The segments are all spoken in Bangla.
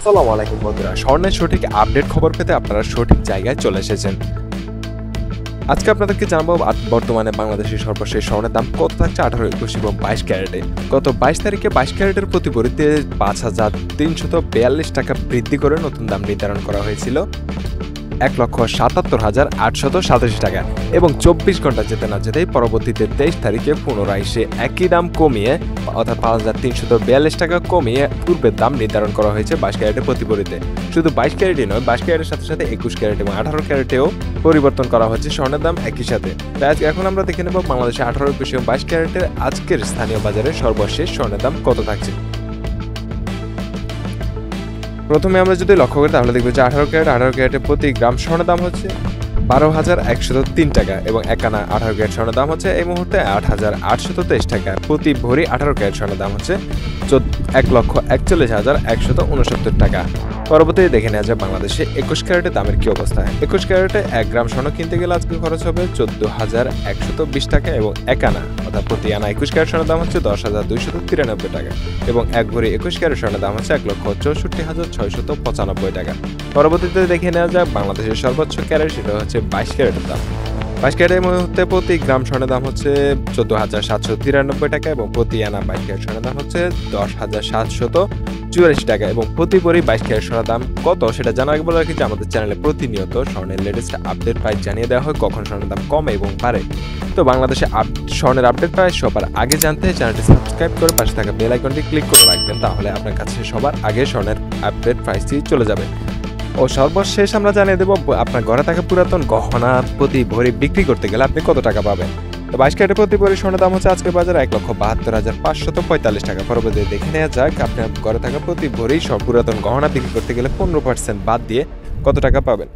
আসসালামু আলাইকুম বন্ধুরা, স্বর্ণের সঠিক আপডেট খবর পেতে আপনারা সঠিক জায়গায় চলে এসেছেন। আজকে আপনাদেরকে জানাবো বর্তমানে বাংলাদেশের সর্বশেষ স্বর্ণের দাম কত থাকছে 18, 21 এবং 22 ক্যারেটে। গত 22 তারিখে 22 ক্যারেটের প্রতি ভরিতে ৫,৩৪২ টাকা বৃদ্ধি করে নতুন দাম নির্ধারণ করা হয়েছিল ১,৭৭,৮৮৭ টাকা এবং ২৪ ঘন্টা যেতে না যেতেই পরবর্তীতে ২৩ তারিখে পুনরায় সে একই দাম কমিয়ে অর্থাৎ ৫,৩৪২ টাকা কমিয়ে পূর্বের দাম নির্ধারণ করা হয়েছে 22 ক্যারেটের প্রতি ভরিতে। শুধু 22 ক্যারেটই নয়, 22 ক্যারেটের সাথে সাথে 21 ক্যারেট এবং 18 ক্যারেটেও পরিবর্তন করা হচ্ছে স্বর্ণের দাম একই সাথে। তাই এখন আমরা দেখে নেব বাংলাদেশে 18, 21 এবং 22 ক্যারেটের আজকের স্থানীয় বাজারে সর্বশেষ স্বর্ণের দাম কত থাকছে। প্রথমে আমরা যদি লক্ষ্য করি তাহলে দেখব যে 18 ক্যারেটের প্রতি গ্রাম স্বর্ণের দাম হচ্ছে ১২,১০৩ টাকা এবং ১ আনা 18 ক্যারেট স্বর্ণের দাম হচ্ছে এই মুহূর্তে ৮,৮২৩ টাকা। প্রতি ভরি 18 ক্যারেট স্বর্ণের দাম হচ্ছে ১,৪১,১৬৯ টাকা। পরবর্তীতে দেখে নেওয়া যায় বাংলাদেশে ২১ ক্যারেটের দামের কি অবস্থা। ২১ ক্যারেটে ১ গ্রাম স্বর্ণ কিনতে গেলে আজকে খরচ হবে ১৪,১২০ টাকা এবং ১ আনা অর্থাৎ প্রতি আনা ২১ ক্যারেট স্বর্ণের দাম হচ্ছে ১০,২৯৩ টাকা এবং ১ ভরি ২১ ক্যারেট স্বর্ণের দাম হচ্ছে ১,৬৪,৬৯৫ টাকা। পরবর্তীতে দেখে নেওয়া যায় বাংলাদেশের সর্বোচ্চ ক্যারেট, সেটা হচ্ছে ২২ ক্যারেটের দাম। ২২ ক্যারেটের মুহূর্তে প্রতি গ্রাম স্বর্ণের দাম হচ্ছে ১৪,৭৯৩ টাকা এবং প্রতি আনা ২২ ক্যারেট স্বর্ণের দাম হচ্ছে ১০,৭৪৪ টাকা এবং প্রতি ভরি ২২ ক্যারেট স্বর্ণের দাম কত সেটা জানার আগে বলে রাখি যে আমাদের চ্যানেলে প্রতিনিয়ত স্বর্ণের লেটেস্ট আপডেট প্রাইস জানিয়ে দেওয়া হয়, কখন স্বর্ণের দাম কমে এবং বাড়ে। তো বাংলাদেশে স্বর্ণের আপডেট প্রাইস সবার আগে জানতে চ্যানেলটি সাবস্ক্রাইব করে পাশে থাকা বেল আইকনটি ক্লিক করে রাখবেন, তাহলে আপনার কাছে সবার আগে স্বর্ণের আপডেট প্রাইসটি চলে যাবে। ও সর্বশেষ আমরা জানিয়ে দেবো আপনার ঘরে থাকা পুরাতন গহনা প্রতি ভরি বিক্রি করতে গেলে আপনি কত টাকা পাবেন। তো ২২ ক্যারেটের প্রতি ভরি স্বর্ণের দাম হচ্ছে আজকের বাজারে ১,৭২,৫৪৫ টাকা। পরবর্তীতে দেখে নেওয়া যাক আপনার ঘরে থাকা প্রতি ভরি সব পুরাতন গহনা বিক্রি করতে গেলে ১৫% বাদ দিয়ে কত টাকা পাবেন।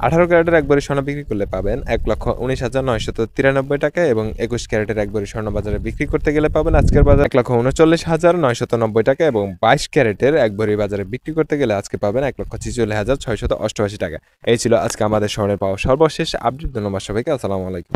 18 ক্যারেটের ১ ভরি স্বর্ণ বিক্রি করলে পাবেন ১,১৯,৯৯৩ টাকা এবং ২১ ক্যারেটের ১ ভরি স্বর্ণ বাজারে বিক্রি করতে গেলে পাবেন আজকের বাজারে ১,৩৯,৯৯০ টাকা এবং ২২ ক্যারেটের ১ ভরি বাজারে বিক্রি করতে গেলে আজকে পাবেন ১,৪৬,৬৮৮ টাকা। এই ছিল আজকে আমাদের স্বর্ণের পাওয়া সর্বশেষ আপডেট। ধন্যবাদ সবাইকে। আসসালামু আলাইকুম।